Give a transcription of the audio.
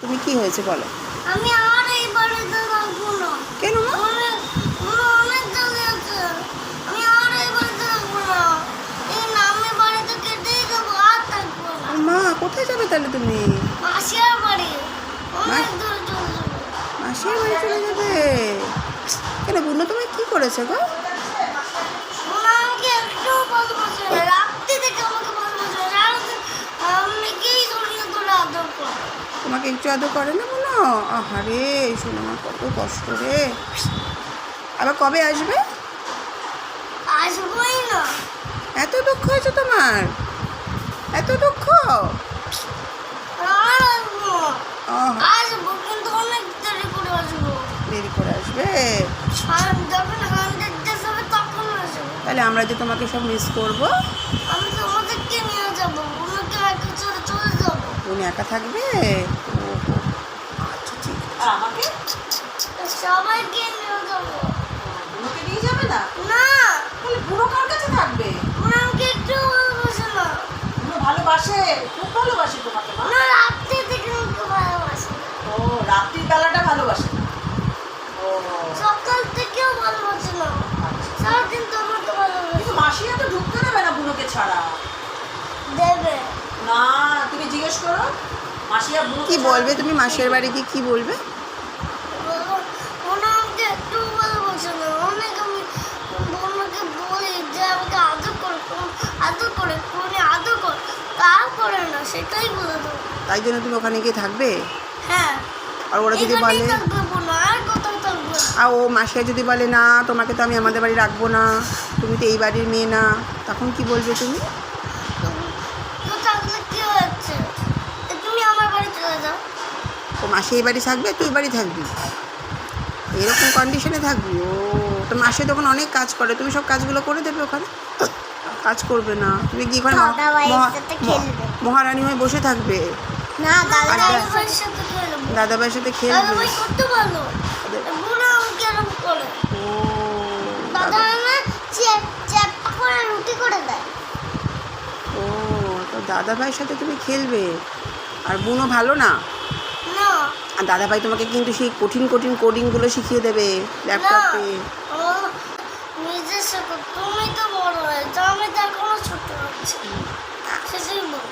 তুমি কি হয়েছে বলো? আমি আর এই বাড়িতে থাকবো না। কেন মা? অনেক জায়গা আছে, আমি আর এই বাড়িতে থাকবো না। এই নামে বাড়িতে কেটেই যাবো, আর থাকবো না। মা কোথায় যাবে তাহলে তুমি? মাসির বাড়ি, অনেক দূরে চলে যাবো। মাসির বাড়ি চলে যাবে? কেন বুনো তোমায় কি করেছে গো? ওরা আমাকে একটুও ভালোবাসে না, রাত্রি থেকে আমাকে ভালোবাসে না, অনেকেই জড়িয়ে ধরে আদর করে। তোমাকে একটু আদর করে না বুনো? আহারে শোনো মা, কত কষ্ট রে। আবার কবে আসবে? আসবোই না। এত দুঃখ হয়েছে তোমার? এত দুঃখ? আর আসবো না। আহা, আসবো, কিন্তু অনেক দেরি করে আসবো। দেরি করে আসবে? আর যখন 100 days হবে তখন আসবো। তাহলে আমরা যে তোমাকে সব মিস করবো। আমি তোমাদেরকে নিয়ে যাবো, ওনাকে একা ছেড়ে চলে যাবো। উনি একা থাকবে? ওহো, আচ্ছা ঠিক আছে। আর আমাকে সবাইকে নিয়ে যাবো। বুনোকে নিয়ে যাবে না? না, তাহলে বুনো কার কাছে থাকবে? ওরা আমাকে একটু ভালোবাসে না। বুনো ভালোবাসে, খুব ভালোবাসে তোমাকে মা। না, রাত্রি থেকে আমাকে ভালোবাসে না। ও রাত্রির বেলাটা ভালোবাসে না। ও সকাল থেকেও ভালোবাসে না, সারাদিন তো আমাকে ভালোবাসে। কিন্তু মাসিয়া তো ঢুকতে দেবে না বুনোকে ছাড়া। দেবে। না, তুমি জিজ্ঞেস করো মাসিয়া বুনোকে কি ছাড়া- বলবে তুমি মাসির বাড়ি গিয়ে কি বলবে? ওরা আমাকে একটু ভালোবাসে না। অনেক আমি বোনকে বলি যে আমাকে আদর করে, আদর করে, কোনে আদর কর, তা করে না, সেটাই বলে দেবো। তাই জন্য তুমি ওখানে গিয়ে থাকবে? হ্যাঁ, আর ওরা যদি এখানেই বলে, থাকবে বোন, আর কোথাও থাকবে না। আর ও মাসিয়া যদি বলে না তোমাকে তো আমি আমাদের বাড়ি রাখবো না, তুমি তো এই বাড়ির মেয়ে না, তখন কি বলবে তুমি? তো থাকলে কি হচ্ছে? তুমি আমার বাড়ি চলে যাও। ও মাসি এই বাড়ি থাকবে, তুই বাড়ি থাকবি, এরকম কন্ডিশনে থাকবি? ও তো মাসে তখন অনেক কাজ করে, তুমি সব কাজগুলো করে দেবে ওখানে? কাজ করবে না, তুমি কি করে দাদা ভাইয়ের সাথে খেলবে। মহারানী হয়ে বসে থাকবে? না, দাদা আড্ডা। ভাইয়ের সাথে খেলবো। দাদাভাইয়ের সাথে দাদা খেলবে? ভাই করতে ভালো, বুড়ো আমাকে এরকম করে। ও দাদা না চেপ চেপ করে রুটি করে দেয়। ও তো দাদাভাইয়ের সাথে তুমি খেলবে? আর বুনো ভালো না? না, আর দাদাভাই তোমাকে কিন্তু সেই কঠিন কঠিন কোডিংগুলো শিখিয়ে দেবে ল্যাপটপে। ও নিজের সাথে, তুমি তো বড় হয়েছো, আমি তো এখনো ছোট আছি, সেটাই বল।